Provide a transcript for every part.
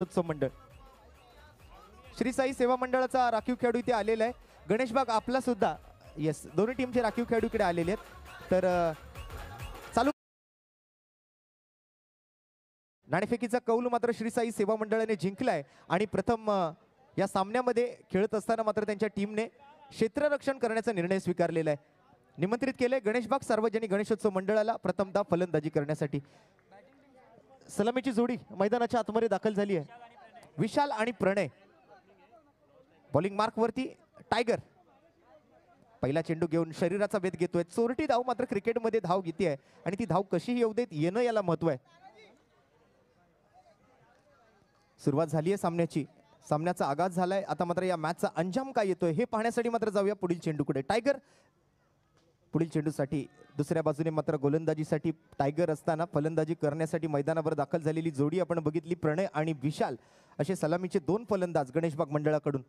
उत्सव मंडळ श्री साई सेवा मंडळाचा राखीव खेळाडू इथे आलेला आहे. गणेश बाग आपला सुद्धा येस दोन्ही टीमचे राखीव खेळाडू इकडे आलेले आहेत. तर चालू नाणेफेकीचा कौल मात्र श्री साई सेवा मंडळाने जिंकलाय आणि प्रथम या सामन्यामध्ये खेळत असताना मात्र त्यांच्या टीमने क्षेत्ररक्षण करण्याचा निर्णय स्वीकारलेला आहे. निमंत्रित केले गणेशबाग सार्वजनिक गणेशोत्सव मंडळाला प्रथमतः फलंदाजी करण्यासाठी. सलामीची जोडी मैदानाच्या आतमध्ये दाखल झाली आहे. विशाल आणि प्रणय बॉलिंग मार्क वरती. टायगर पहिला चेंडू घेऊन शरीराचा वेध घेतोय. चोरटी धाव मात्र क्रिकेटमध्ये धाव घेते आहे आणि ती धाव कशीही येऊ देत येणं याला महत्व आहे. सुरुवात झाली आहे सामन्याची. सामन्याचा आगाज झालाय. आता मात्र या मॅचचा अंजाम काय येतोय हे पाहण्यासाठी मात्र जाऊया पुढील चेंडूकडे. टायगर पुढील चेंडूसाठी दुसऱ्या बाजूने मात्र गोलंदाजीसाठी टायगर असताना फलंदाजी करण्यासाठी मैदानावर दाखल झालेली जोडी आपण बघितली. प्रणय आणि विशाल असे सलामीचे दोन फलंदाज गणेशबाग मंडळाकडून.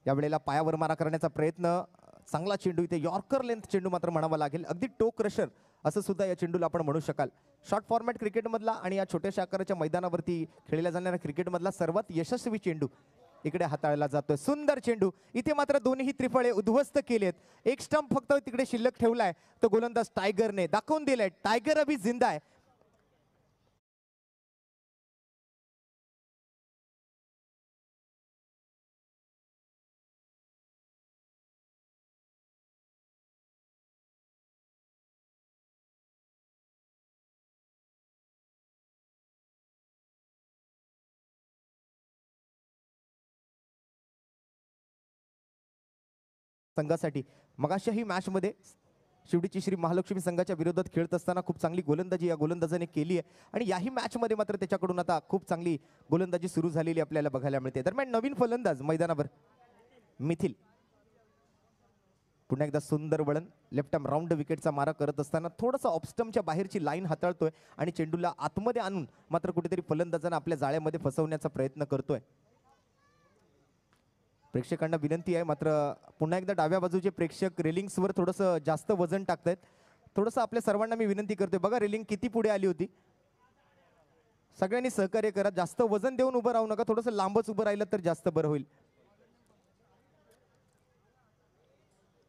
यावेळेला पायावर मारा करण्याचा प्रयत्न. चांगला चेंडू इथे यॉर्कर लेंथ चेंडू मात्र म्हणावा लागेल. अगदी टो क्रशर असं सुद्धा या चेंडूला आपण म्हणू शकाल. शॉर्ट फॉर्मॅट क्रिकेटमधला आणि या छोट्याशा आकाराच्या मैदानावरती खेळल्या जाणाऱ्या क्रिकेटमधला सर्वात यशस्वी चेंडू इकडे हाताळला जातोय. सुंदर चेंडू. इथे मात्र दोन्ही त्रिफळे उद्ध्वस्त केलेत. एक स्टंप फक्त तिकडे शिल्लक ठेवलाय. तो गोलंदाज टायगरने दाखवून दिलाय टायगर अभी जिंदा आहे. संघासाठी मगाशाही मॅच मध्ये शिवडीची श्री महालक्ष्मी संघाच्या विरोधात खेळत असताना खूप चांगली गोलंदाजी या गोलंदाजाने केली आहे आणि याही मॅच मध्ये मात्र त्याच्याकडून आता खूप चांगली गोलंदाजी सुरू झालेली आपल्याला बघायला मिळते. दरम्यान नवीन फलंदाज मैदानावर मिथिल. पुन्हा एकदा सुंदर वळण. लेफ्ट आर्म राऊंड विकेटचा मारा करत असताना थोडासा ऑफस्टमच्या बाहेरची लाईन हाताळतोय आणि चेंडूला आतमध्ये आणून मात्र कुठेतरी फलंदाजांना आपल्या जाळ्यामध्ये फसवण्याचा प्रयत्न करतोय. प्रेक्षकांना विनंती आहे मात्र पुन्हा एकदा डाव्या बाजूचे प्रेक्षक रेलिंग्सवर थोडंसं जास्त वजन टाकतायत. थोडंसं आपल्या सर्वांना मी विनंती करतोय. बघा रेलिंग किती पुढे आली होती. सगळ्यांनी सहकार्य करा. जास्त वजन देऊन उभं राहू नका. थोडंसं लांबच उभं राहिलं तर जास्त बरं होईल.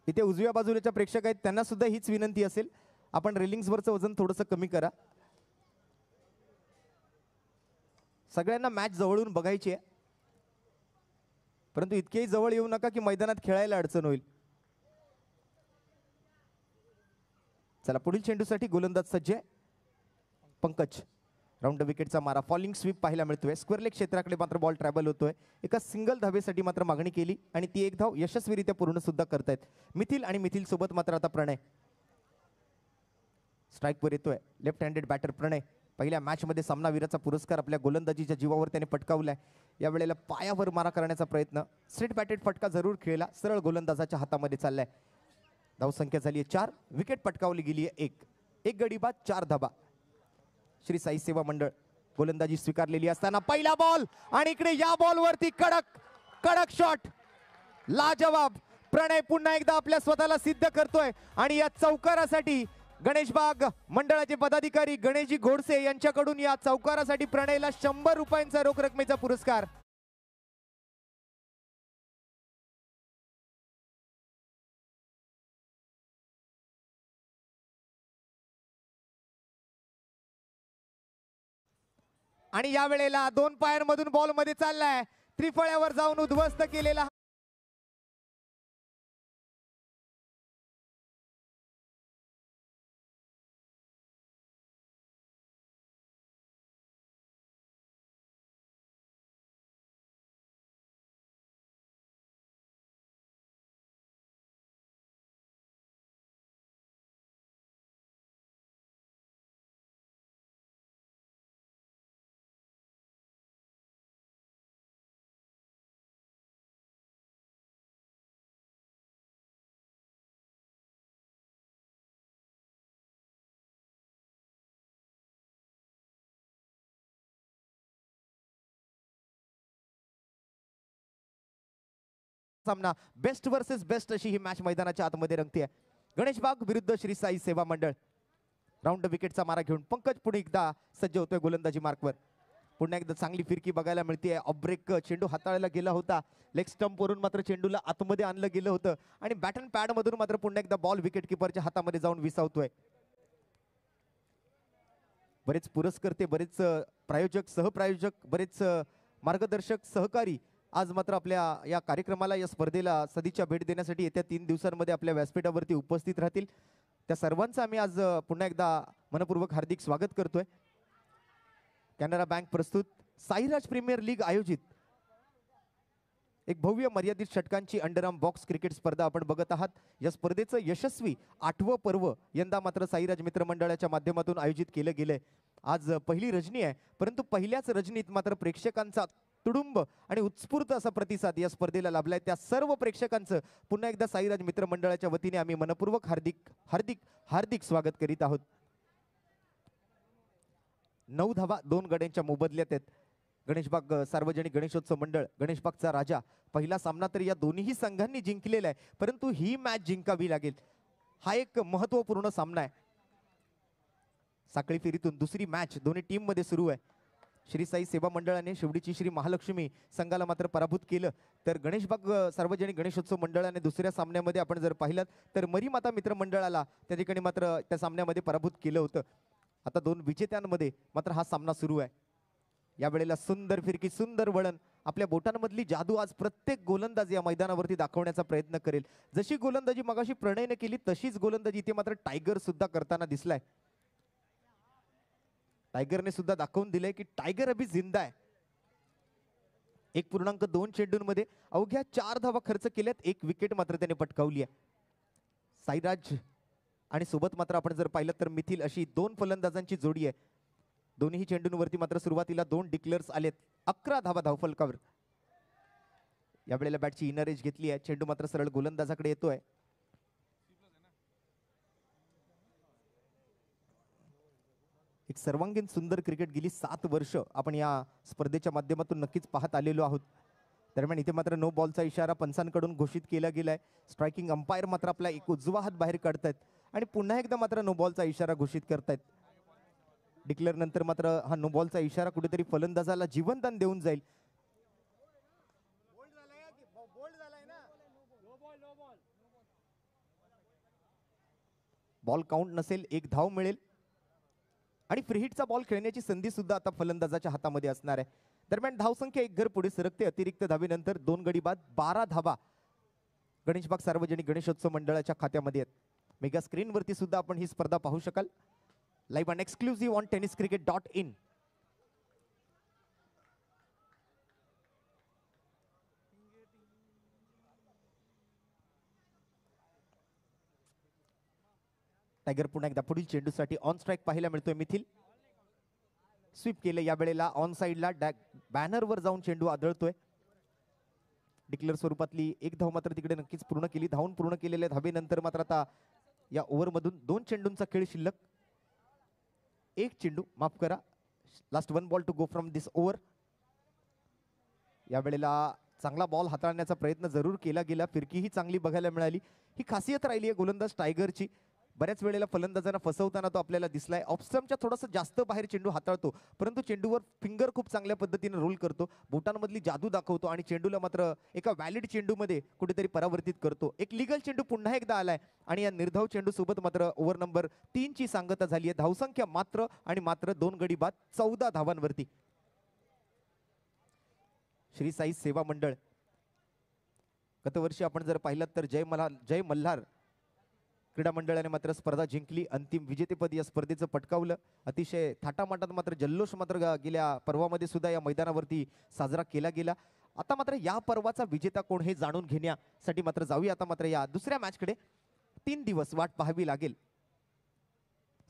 इथे उजव्या बाजूच्या प्रेक्षक आहेत त्यांना सुद्धा हीच विनंती असेल. आपण रेलिंग्सवरचं वजन थोडंसं कमी करा. सगळ्यांना मॅच जवळून बघायची आहे परंतु इतकेही जवळ येऊ नका की मैदानात खेळायला अडचण होईल. चला पुढील चेंडूसाठी गोलंदाज सज्ज आहे. पंकज. राऊंड विकेटचा मारा. फॉलिंग स्वीप पाहायला मिळतोय. स्क्वेअर लेग क्षेत्राकडे मात्र बॉल ट्रॅव्हल होतोय. एका सिंगल धावेसाठी मात्र मागणी केली आणि ती एक धाव यशस्वीरित्या पूर्ण सुद्धा करतायत मिथिल. आणि मिथिल सोबत मात्र आता प्रणय स्ट्राईकवर येतोय. लेफ्ट हँडेड बॅटर प्रणय. पहिल्या मॅचमध्ये सामनावीराचा पुरस्कार आपल्या गोलंदाजीच्या जीवावर त्याने पटकावलाय. यावेळेला पायावर मारा करण्याचा प्रयत्न. स्ट्रेट बॅटेड फटका जरूर खेळला. सरळ गोलंदाजाच्या हातामध्ये चाललाय. धावसंख्या झाली आहे 4. विकेट पटकावली गेली आहे 1. एक गडी बाद 4 धाबा. श्री साई सेवा मंडळ गोलंदाजी स्वीकारलेली असताना पहिला बॉल आणि इकडे या बॉलवरती कडक कडक शॉट. लाजवाब. प्रणय पुन्हा एकदा आपल्या स्वतःला सिद्ध करतोय आणि या चौकारासाठी गणेशबाग मंडळाचे पदाधिकारी गणेशजी घोडसे यांच्याकडून या चौकारासाठी प्रणयला 100 रुपयांचा रोख रकमेचा पुरस्कार. आणि या वेळेला 2 पायांमधून बॉल मध्ये चाललाय. त्रिफळ्यावर जाऊन उद्ध्वस्त केलेला सामना बेस्ट वर्सेस बेस्ट अशी ही मॅच मैदानाच्या आतमध्ये रंगते. गणेशबाग विरुद्ध श्री साई सेवा मंडळ. राऊंड विकेटचा मारा घेऊन पंकज पुढे एकदा सज्ज होतोय गोलंदाजी मार्कवर. पुन्हा एकदा चांगली फिरकी बघायला मिळते. ऑब्रेक चेंडू हाताळायला गेला होता, लेग स्टंप वरून मात्र चेंडूला आतमध्ये आणलं गेलं होतं आणि बॅट अँड पॅड मधून मात्र पुन्हा एकदा बॉल विकेट किपरच्या हातामध्ये जाऊन विसावतोय. बरेच पुरस्कर्ते, बरेच प्रायोजक, सहप्रायोजक, बरेच मार्गदर्शक, सहकारी आज मात्र आपल्या या कार्यक्रमाला, या स्पर्धेला सदिच्छा भेट देण्यासाठी येत्या 3 दिवसांमध्ये आपल्या व्यासपीठावरती उपस्थित राहतील. त्या सर्वांचं आम्ही आज पुन्हा एकदा मनपूर्वक हार्दिक स्वागत करतोय. कॅनरा बँक प्रस्तुत साईराज प्रीमियर लीग आयोजित एक भव्य मर्यादित षटकांची अंडरआर्म बॉक्स क्रिकेट स्पर्धा आपण बघत आहात. या स्पर्धेचं यशस्वी 8वं पर्व यंदा मात्र साईराज मित्रमंडळाच्या माध्यमातून आयोजित केलं गेलंय. आज पहिली रजनी आहे, परंतु पहिल्याच रजनीत मात्र प्रेक्षकांचा तुडुंब आणि उत्स्फूर्त असा प्रतिसाद या स्पर्धेला लाभलाय. त्या सर्व प्रेक्षकांचं पुन्हा एकदा साईराज मित्रमंडळाच्या वतीने आम्ही मनपूर्वक हार्दिक हार्दिक हार्दिक स्वागत करीत आहोत. 9 धावा 2 गड्यांच्या मोबदल्यात आहेत. गणेशबाग सार्वजनिक गणेशोत्सव मंडळ, गणेशबागचा राजा. पहिला सामना तर या दोन्ही संघांनी जिंकलेला आहे, परंतु ही मॅच जिंकावी लागेल. हा एक महत्वपूर्ण सामना आहे. साखळी फेरीतून दुसरी मॅच दोन्ही टीम मध्ये सुरू आहे. श्री साई सेवा मंडळाने शेवटीची श्री महालक्ष्मी संघाला मात्र पराभूत केलं, तर गणेशबाग सार्वजनिक गणेशोत्सव मंडळाने दुसऱ्या सामन्यामध्ये आपण जर पाहिलं तर मरीमाता मित्र मंडळाला त्या ठिकाणी मात्र त्या सामन्यामध्ये पराभूत केलं होतं. आता दोन विजेत्यांमध्ये मात्र हा सामना सुरू आहे. यावेळेला सुंदर फिरकी, सुंदर वळण, आपल्या बोटांमधली जादू आज प्रत्येक गोलंदाज या मैदानावरती दाखवण्याचा प्रयत्न करेल. जशी गोलंदाजी मगाशी प्रणयने केली तशीच गोलंदाजी इथे मात्र टायगर सुद्धा करताना दिसलाय. टायगरने सुद्धा दाखवून दिलंय की टायगर अभी जिंदा आहे. 1.2 चेंडूंमध्ये अवघ्या 4 धावा खर्च केल्यात, 1 विकेट मात्र त्याने पटकावली आहे. साईराज आणि सोबत मात्र आपण जर पाहिलं तर मिथिल अशी 2 फलंदाजांची जोडी आहे. दोन्ही चेंडूंवरती मात्र सुरुवातीला 2 डिक्लेअर्स आलेत. 11 धावा धावफलकावर. यावेळेला बॅटची इनर एज घेतली आहे. चेंडू मात्र सरळ गोलंदाजाकडे येतोय. एक सर्वांगीण सुंदर क्रिकेट गेली 7 वर्ष आपण या स्पर्धेच्या माध्यमातून नक्कीच पाहत आलेलो आहोत. दरम्यान इथे मात्र नो बॉलचा इशारा पंचांकडून घोषित केला गेलाय. स्ट्रायकिंग अंपायर मात्र आपला एक उजवा हात बाहेर काढतायत आणि पुन्हा एकदा मात्र नो बॉलचा इशारा घोषित करतायत. डिक्लेअर नंतर मात्र हा नो बॉलचा इशारा कुठेतरी फलंदाजाला जीवनदान देऊन जाईल. बॉल काउंट नसेल, 1 धाव मिळेल आणि फ्रीहिटचा बॉल खेळण्याची संधी सुद्धा आता फलंदाजाच्या हातामध्ये असणार आहे. दरम्यान धावसंख्या 1 घर पुढे सरकते. अतिरिक्त धावेनंतर 2 गडी बाद 12 धावा गणेशबाग सार्वजनिक गणेशोत्सव मंडळाच्या खात्यामध्ये आहेत. मेगा स्क्रीनवरती सुद्धा आपण ही स्पर्धा पाहू शकाल. Live and exclusive on tenniscricket.in. Tiger पुन्हा एकदा पुढील चेंडूसाठी ऑन स्ट्राईक पाहायला मिळतोय. मिथिल स्वीप केलं. यावेळेला ऑन साइडला बॅनरवर जाऊन चेंडू आदळतोय. डिक्लेअर स्वरूपातली 1 धाव मात्र तिकडे नक्कीच पूर्ण केली. धावून पूर्ण केलेल्या धावेनंतर मात्र आता या ओव्हरमधून 2 चेंडूंचा खेळ शिल्लक. 1 चेंडू, माफ करा, last 1 ball to go from this over. यावेळेला चांगला बॉल हाताळण्याचा प्रयत्न जरूर केला गेला. फिरकीही चांगली बघायला मिळाली. ही खासियत राहिली आहे गोलंदाज टायगरची. बऱ्याच वेळेला फलंदाजांना फसवताना तो आपल्याला दिसलाय. ऑफस्टम्पच्या थोडंसं जास्त बाहेर चेंडू हाताळतो, परंतु चेंडूवर फिंगर खूप चांगल्या पद्धतीने रोल करतो. बोटांमधली जादू दाखवतो आणि चेंडूला मात्र एका व्हॅलिड चेंडूमध्ये कुठेतरी परावर्तित करतो. एक लिगल चेंडू पुन्हा एकदा आलाय आणि या निर्धाव चेंडू सोबत मात्र ओव्हर नंबर 3 ची सांगता झाली आहे. धावसंख्या मात्र आणि मात्र 2 गडी बाद 14 धावांवरती. श्री साई सेवा मंडळ गतवर्षी आपण जर पाहिलं तर जय मल्हार क्रीडा मंडळाने मात्र स्पर्धा जिंकली. अंतिम विजेतेपद या स्पर्धेचं पटकावलं. अतिशय थाटामाटात मात्र जल्लोष मात्र गेल्या पर्वामध्ये सुद्धा या मैदानावरती साजरा केला गेला. आता मात्र या पर्वाचा विजेता कोण हे जाणून घेण्यासाठी मात्र जाऊया आता मात्र या दुसऱ्या मॅचकडे. 3 दिवस वाट पाहावी लागेल.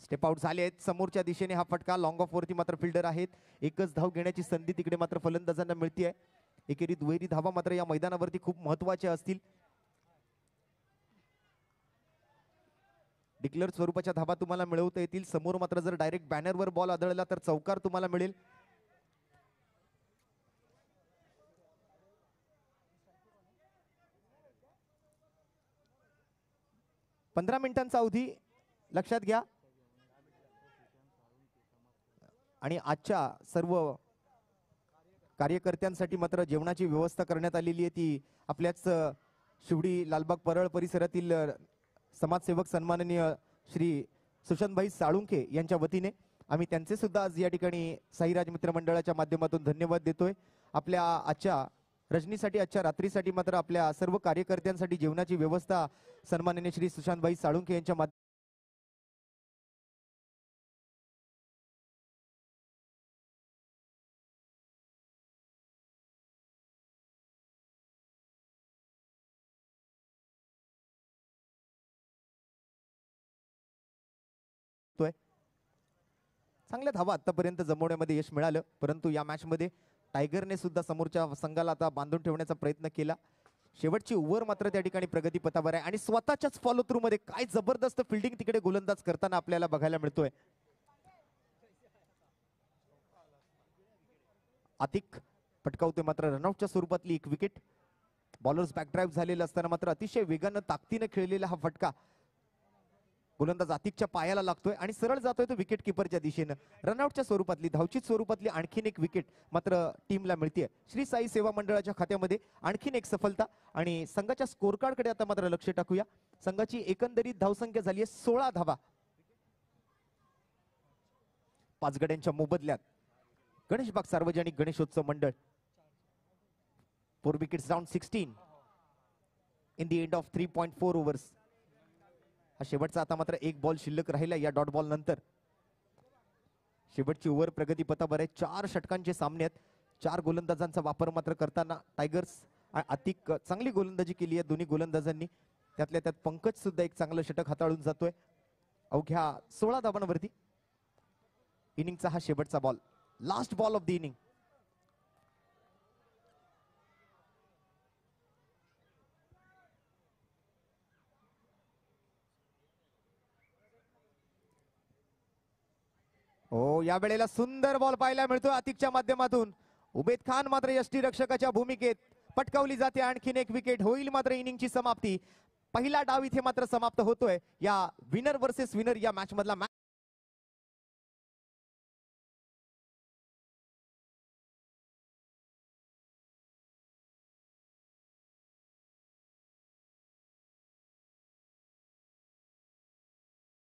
स्टेप आउट झाले आहेत समोरच्या दिशेने. हा फटका लॉंग ऑफ वरती मात्र फिल्डर आहेत. 1च धाव घेण्याची संधी तिकडे मात्र फलंदाजांना मिळते. एकेरी दुहेरी धावा मात्र या मैदानावरती खूप महत्वाच्या असतील. डिक्लेअर स्वरूपाच्या धावा तुम्हाला मिळवता येतील. समोर मात्र जर डायरेक्ट बॅनरवर बॉल आदळला तर चौकार तुम्हाला मिळेल. पंधरा मिनिटांचा अवधी लक्षात घ्या आणि आजच्या सर्व कार्यकर्त्यांसाठी मात्र जेवणाची व्यवस्था करण्यात आलेली आहे ती आपल्याच शिवडी लालबाग परळ परिसरातील समाजसेवक सन्माननीय श्री सुशांतभाई साळुंखे यांच्या वतीने आम्ही त्यांचे सुद्धा आज या ठिकाणी साईराज मित्रमंडळाच्या माध्यमातून धन्यवाद देतोय. आपल्या आजच्या रजनीसाठी आजच्या रात्रीसाठी मात्र आपल्या सर्व कार्यकर्त्यांसाठी जेवणाची व्यवस्था सन्माननीय श्री सुशांतभाई साळुंखे यांच्या चांगल्या धावा आतापर्यंत जमवण्यामध्ये यश मिळालं, परंतु या मॅच मध्ये टायगरने सुद्धा समोरच्या संघाला आता बांधून ठेवण्याचा प्रयत्न केला. शेवटची ओव्हर मात्र त्या ठिकाणी प्रगतीपथावर आहे आणि स्वतःच्याच फॉलो थ्रू मध्ये काय जबरदस्त फिल्डिंग तिकडे गोलंदाज करताना आपल्याला बघायला मिळतोय. आतिक पटकावतोय मात्र रनआउटच्या स्वरूपातली एक विकेट. बॉलर्स बॅकड्राईव्ह झालेला असताना मात्र अतिशय वेगानं ताकदीनं खेळलेला हा फटका गोलंदाज आतिकच्या पायाला लागतोय आणि सरळ जातोय तो विकेट किपरच्या दिशेनं. रनआउटच्या स्वरूपातली धावचित स्वरूपातली आणखीन एक विकेट मात्र टीमला मिळते. श्री साई सेवा मंडळाच्या खात्यामध्ये आणखीन एक सफलता आणि संघाच्या स्कोर कार्ड कडे आता मात्र लक्ष टाकूया. संघाची एकंदरीत धावसंख्या झाली आहे 16 धावा. 5 गड्यांच्या मोबदल्यात गणेशबाग सार्वजनिक गणेशोत्सव मंडळ 4 wickets down 16 in the end of 3.4 overs. हा शेवटचा आता मात्र एक बॉल शिल्लक राहिला या डॉट बॉल नंतर. शेवटची ओव्हर प्रगतीपथावर आहे. 4 षटकांचे सामने आहेत. 4 गोलंदाजांचा वापर मात्र करताना टायगर्स आतिक चांगली गोलंदाजी केली आहे दोन्ही गोलंदाजांनी. त्यातल्या त्यात पंकज सुद्धा एक चांगलं षटक हाताळून जातोय. अवघ्या 16 धावांवरती इनिंगचा हा शेवटचा ball, last ball of the inning. हो, या वेळेला सुंदर बॉल पाहायला मिळतो आतिकच्या माध्यमातून. उबेद खान मात्र यष्टीरक्षकाच्या भूमिकेत पटकावली जाते. आणखीन एक विकेट होईल मात्र इनिंगची समाप्ती. पहिला डाव इथे मात्र समाप्त होतोय या विनर वर्सेस विनर या मॅच मधला.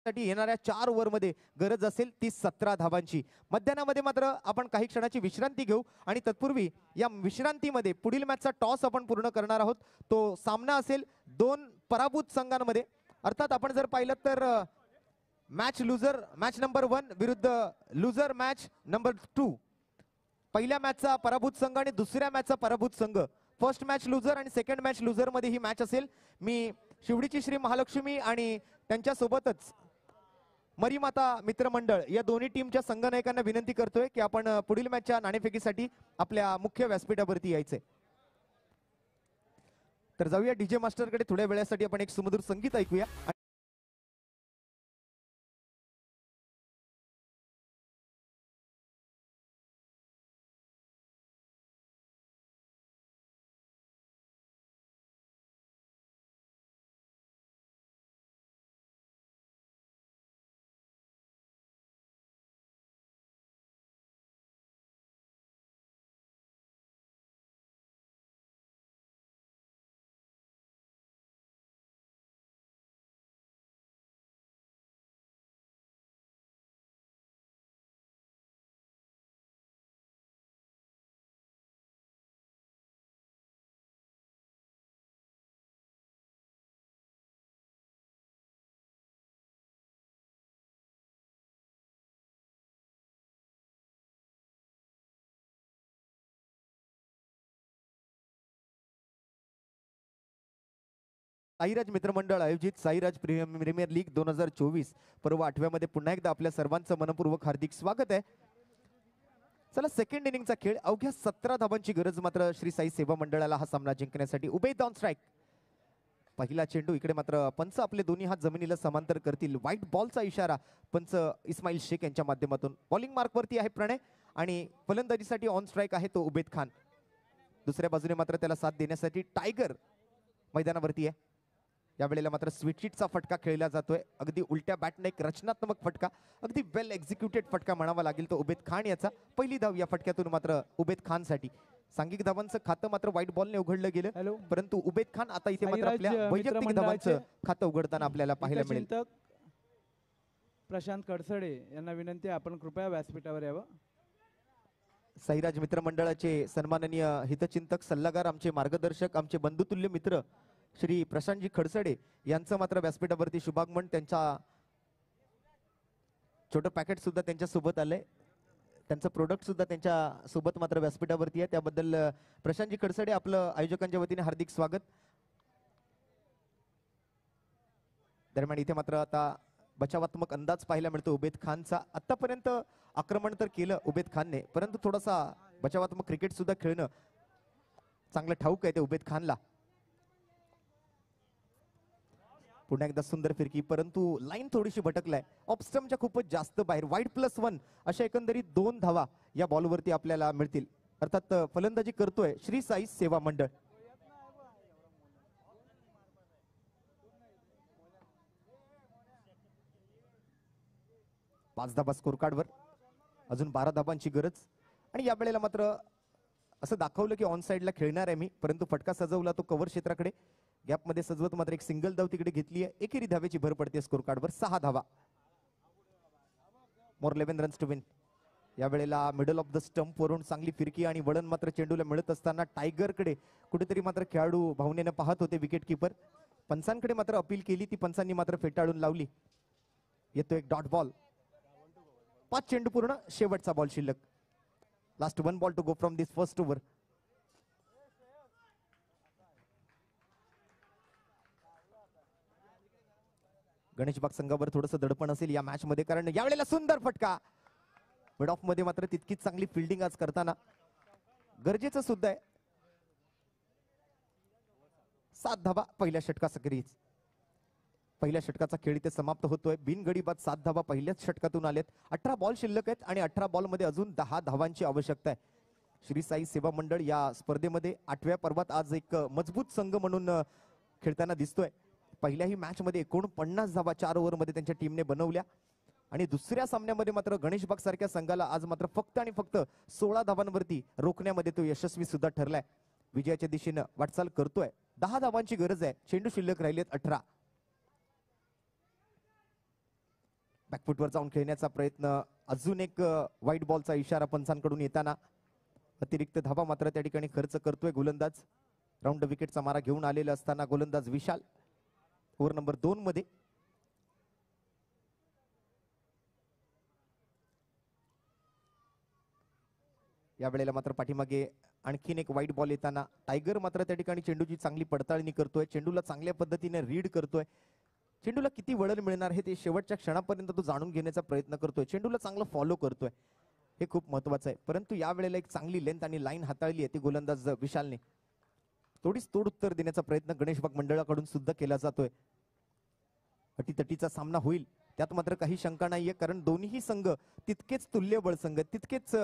येणाऱ्या 4 ओव्हरमध्ये गरज असेल ती 17 धावांची. मध्यानामध्ये मात्र आपण काही क्षणाची विश्रांती घेऊ आणि तत्पूर्वी या विश्रांतीमध्ये पुढील मॅचचा टॉस आपण पूर्ण करणार आहोत. तो सामना असेल 2 पराभूत संघांमध्ये. अर्थात आपण जर पाहिलं तर मॅच लुझर मॅच नंबर 1 विरुद्ध लुझर मॅच नंबर 2. पहिल्या मॅचचा पराभूत संघ आणि दुसऱ्या मॅचचा पराभूत संघ. फर्स्ट मॅच लुझर आणि सेकंड मॅच लुझर मध्ये ही मॅच असेल. मी शिवडीची श्री महालक्ष्मी आणि त्यांच्या सोबतच मरीमाता मित्रमंडळ या दोन्ही टीमच्या संघनायकांना विनंती करतोय की आपण पुढील मॅचच्या नाणेफेकीसाठी आपल्या मुख्य व्यासपीठावरती यायचंय. तर जाऊया डीजे मास्टरकडे. थोड्या वेळासाठी आपण एक सुमधुर संगीत ऐकूया. साईराज मित्रमंडळ आयोजित साईराज प्रीमियर लीग 2024 पर्व 8व्या मध्ये पुन्हा एकदा आपल्या सर्वांचं मनपूर्वक हार्दिक स्वागत आहे. चला, सेकंड इनिंगचा खेळ. अवघ्या 17 धावांची गरज मात्र श्री साई सेवा मंडळाला हा सामना जिंकण्यासाठी. Ubed on strike. पहिला चेंडू. इकडे मात्र पंच आपले दोन्ही हात जमिनीला समांतर करतील. व्हाईट बॉलचा इशारा पंच इस्माईल शेख यांच्या माध्यमातून. बॉलिंग मार्कवरती आहे प्रणय आणि फलंदाजीसाठी ऑन स्ट्राईक आहे तो उबेद खान. दुसऱ्या बाजूने मात्र त्याला साथ देण्यासाठी टायगर मैदानावरती आहे. यावेळेला मात्र स्वीटशीटचा फटका खेळला जातोय. अगदी उलट्या बॅटने एक रचनात्मक फटका, अगदी वेल एक्झिक्युटेड फटका म्हणावा लागेल तो उबेद खान याचा. पहिली धाव या फटक्यातून मात्र उबेद खानसाठी. सांघिक धावांचं खातं मात्र व्हाईट बॉलने उघडलं गेलं, परंतु उबेद खान आता इथे मात्र आपल्या वैयक्तिक धावांचं खातं उघडताना आपल्याला पाहायला मिळेल. प्रशांत कडसडे यांना विनंती, आपण कृपया व्यासपीठावर यावं. साईराज मित्रमंडळाचे सन्माननीय हितचिंतक, सल्लागार, आमचे मार्गदर्शक, आमचे बंधुतुल्य मित्र श्री प्रशांतजी खडसडे यांचं मात्र व्यासपीठावरती शुभागमन. त्यांच्या छोटं पॅकेट सुद्धा त्यांच्या सोबत आलंय, त्यांचं प्रोडक्ट सुद्धा त्यांच्या सोबत मात्र व्यासपीठावरती आहे. त्याबद्दल प्रशांतजी खडसडे आपलं आयोजकांच्या वतीने हार्दिक स्वागत. दरम्यान इथे मात्र आता बचावात्मक अंदाज पाहायला मिळतो उबेद खानचा. आतापर्यंत आक्रमण तर केलं उबेद खानने, परंतु थोडासा बचावात्मक क्रिकेट सुद्धा खेळणं चांगलं ठाऊक आहे ते उबेद खानला. पुन्हा एकदा सुंदर फिरकी, परंतु लाईन थोडीशी भटकलाय. ऑफस्टमच्या खूपच जास्त बाहेर. वाईड +1 अशा एकंदरीत 2 धावा या बॉलवरती आपल्याला मिळतील. अर्थात फलंदाजी करतोय श्री साई सेवा मंडळ. पाच धाबा स्कोर कार्डवर, अजून 12 धाबांची गरज. आणि या वेळेला मात्र असं दाखवलं की ऑन साइडला खेळणार आहे मी, परंतु फटका सजवला तो कव्हर क्षेत्राकडे. गॅपमध्ये सजवत मात्र एक सिंगल धाव तिकडे घेतली आहे. एकेरी धावेची भर पडते स्कोर कार्डवर. 6 धावा. मोर 11 रन्स टू विन. या वेळेला मिडल ऑफ द स्टंप वरून चांगली फिरकी आणि वळण मात्र चेंडूला मिळत असताना टायगरकडे कुठेतरी मात्र खेळाडू भावनेनं पाहत होते विकेट किपर. पंचांकडे मात्र अपील केली, ती पंचांनी मात्र फेटाळून लावली. येतो एक डॉट बॉल. 5 चेंडू पूर्ण, शेवटचा बॉल शिल्लक. Last 1 ball to go from this first over. Ganeshbag संघावर थोडंसं दडपण असेल या मॅच मध्ये, कारण यावेळेला सुंदर फटका. मिड ऑफ मध्ये मात्र तितकीच चांगली फिल्डिंग आज करताना गरजेचं सुद्धा आहे. 7 धावा पहिल्या षटका सक्रियच. पहिल्या षटकाचा खेळ इथे समाप्त होतोय. बिनगडीबाद 7 धावा पहिल्याच षटकातून आलेत. 18 बॉल शिल्लक आहेत आणि 18 बॉल मध्ये अजून 10 धावांची आवश्यकता आहे. श्री साई सेवा मंडळ या स्पर्धेमध्ये 8व्या पर्वात आज एक मजबूत संघ म्हणून खेळताना दिसतोय. पहिल्याही मॅच मध्ये 49 धावा 4 ओव्हरमध्ये त्यांच्या टीमने बनवल्या आणि दुसऱ्या सामन्यामध्ये मात्र गणेशबाग सारख्या संघाला आज मात्र फक्त आणि फक्त 16 धावांवरती रोखण्यामध्ये तो यशस्वी सुद्धा ठरलाय. विजयाच्या दिशेनं वाटचाल करतोय. 10 धावांची गरज आहे. चेंडू शिल्लक राहिलेत 18. बॅकफुटवर जाऊन खेळण्याचा प्रयत्न. अजून एक व्हाईट बॉलचा इशारा पंचांकडून येताना. अतिरिक्त धावा मात्र त्या ठिकाणी खर्च करतोय गोलंदाज. राऊंड विकेटचा मारा घेऊन आलेला असताना गोलंदाज विशाल ओव्हर नंबर 2 मध्ये. या वेळेला मात्र पाठीमागे आणखीन एक व्हाईट बॉल येताना टायगर मात्र त्या ठिकाणी चेंडूची चांगली पडताळणी करतोय. चेंडूला चांगल्या पद्धतीने रीड करतोय. चेंडूला किती वळण मिळणार आहे ते शेवटच्या क्षणापर्यंत तो जाणून घेण्याचा प्रयत्न करतोय. चेंडूला चांगलं फॉलो करतोय, हे खूप महत्वाचं आहे. परंतु या वेळेला एक चांगली लेंथ आणि लाईन हाताळली आहे ती गोलंदाज विशालने. थोडीच तोड उत्तर देण्याचा प्रयत्न गणेशबाग मंडळाकडून सुद्धा केला जातोय. अटीतटीचा सामना होईल त्यात मात्र काही शंका नाहीये, कारण दोन्ही संघ तितकेच तुल्यबळ संघ आहेत, तितकेच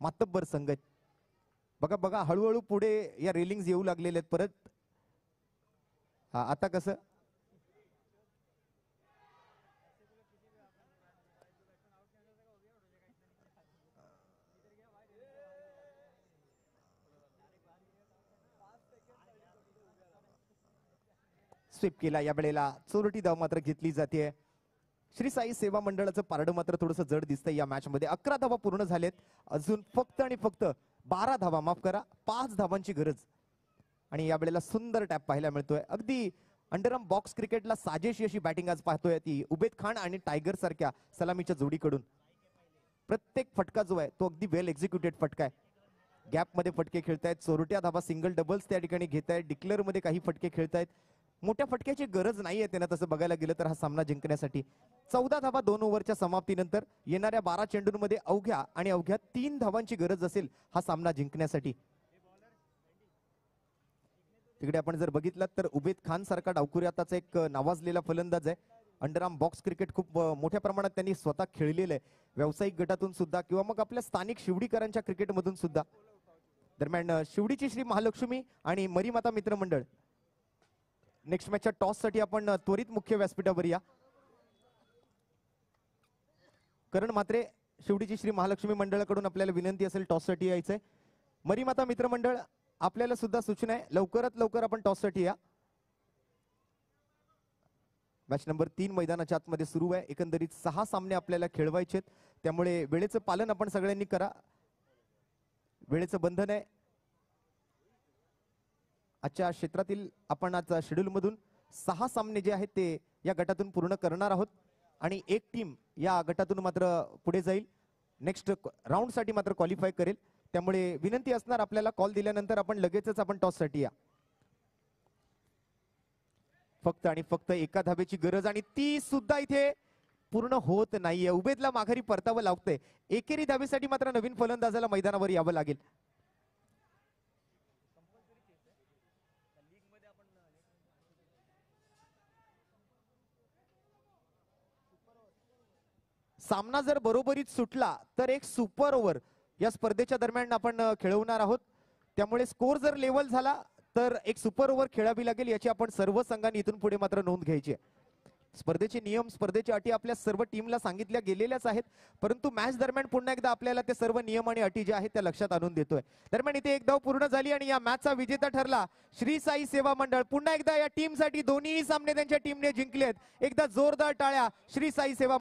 मातब्बर संघ आहेत. बघा बघा हळूहळू पुढे या रेलिंग्स येऊ लागलेले आहेत परत. आता कसं स्वीप केला. या वेळेला चोरटी धाव मात्र घेतली जाते. श्री साई सेवा मंडळाचं पारडं मात्र थोडंसं जड दिसतंय या मॅच मध्ये. 11 धावा पूर्ण झालेत. अजून फक्त आणि फक्त 12 धावा, माफ करा 5 धावांची गरज. आणि या वेळेला सुंदर टॅप पाहायला मिळतोय. अगदी अंडरआर्म बॉक्स क्रिकेटला साजेशी अशी बॅटिंग आज पाहतोय ती उबेद खान आणि टायगर सारख्या सलामीच्या जोडीकडून. प्रत्येक फटका जो आहे तो अगदी वेल एक्झिक्युटेड फटका आहे. गॅप मध्ये फटके खेळतायत, चोरट्या धावा सिंगल डबल्स त्या ठिकाणी घेतायत, डिक्लेअर मध्ये काही फटके खेळतायत. मोठ्या फटक्याची गरज नाहीये त्यांना तसं बघायला गेलं तर हा सामना जिंकण्यासाठी. 14 धावा 2 ओव्हरच्या समाप्तीनंतर. येणाऱ्या 12 चेंडूंमध्ये अवघ्या आणि अवघ्या 3 धावांची गरज असेल हा सामना जिंकण्यासाठी. तिकडे आपण जर बघितलं तर उबेद खान सारखा डावखुरी आताचा एक नावाजलेला फलंदाज आहे. अंडरआर्म बॉक्स क्रिकेट खूप मोठ्या प्रमाणात त्यांनी स्वतः खेळलेलं आहे, व्यावसायिक गटातून सुद्धा किंवा मग आपल्या स्थानिक शिवडीकरांच्या क्रिकेटमधून सुद्धा. दरम्यान शिवडीची श्री महालक्ष्मी आणि मरीमाता मित्रमंडळ नेक्स्ट मॅचच्या टॉस साठी आपण त्वरित मुख्य व्यासपीठावर या. करण मात्रे शेवटीची श्री महालक्ष्मी मंडळाकडून आपल्याला विनंती असेल टॉस साठी यायचंय. मरीमाता मित्रमंडळ आपल्याला सुद्धा सूचना आहे, लवकरात लवकर आपण टॉस साठी या. मॅच नंबर 3 मैदानाच्या आतमध्ये सुरू आहे. एकंदरीत 6 सामने आपल्याला खेळवायचे, त्यामुळे वेळेचं पालन आपण सगळ्यांनी करा. वेळेचं बंधन आहे. आजच्या क्षेत्रातील आपण आज शेड्यूल मधून 6 सामने जे आहेत ते या गटातून पूर्ण करणार आहोत आणि एक टीम या गटातून मात्र पुढे जाईल, नेक्स्ट राऊंड साठी मात्र क्वालिफाय करेल. त्यामुळे विनंती असणार आपल्याला कॉल दिल्यानंतर आपण लगेचच आपण टॉस साठी या. फक्त आणि फक्त एका धाब्याची गरज आणि ती सुद्धा इथे पूर्ण होत नाहीये. उबेदला माघारी परतावं लागतंय. एकेरी धाबेसाठी मात्र नवीन फलंदाजाला मैदानावर यावं लागेल. सामना जर बरोबरीत सुटला तर एक सुपर ओव्हर या स्पर्धेच्या दरम्यान आपण खेळवणार आहोत. त्यामुळे स्कोर जर लेवल झाला तर एक सुपर ओव्हर खेळावी लागेल, याची आपण सर्व संघांनी इथून पुढे मात्र नोंद घ्यायची आहे. स्पर्धेचे नियम, स्पर्धेच्या अटी आपल्या सर्व टीमला सांगितल्या गेलेल्याच आहेत, परंतु मॅच दरम्यान पुन्हा एकदा आपल्याला ते सर्व नियम आणि अटी ज्या आहेत त्या लक्षात आणून देतोय. दरम्यान इथे एक धाव पूर्ण झाली आणि या मॅचचा विजेता ठरला श्री साई सेवा मंडळ. पुन्हा एकदा या टीमसाठी दोन्ही सामने त्यांच्या टीमने जिंकलेत. एकदा जोरदार टाळ्या श्री साई सेवा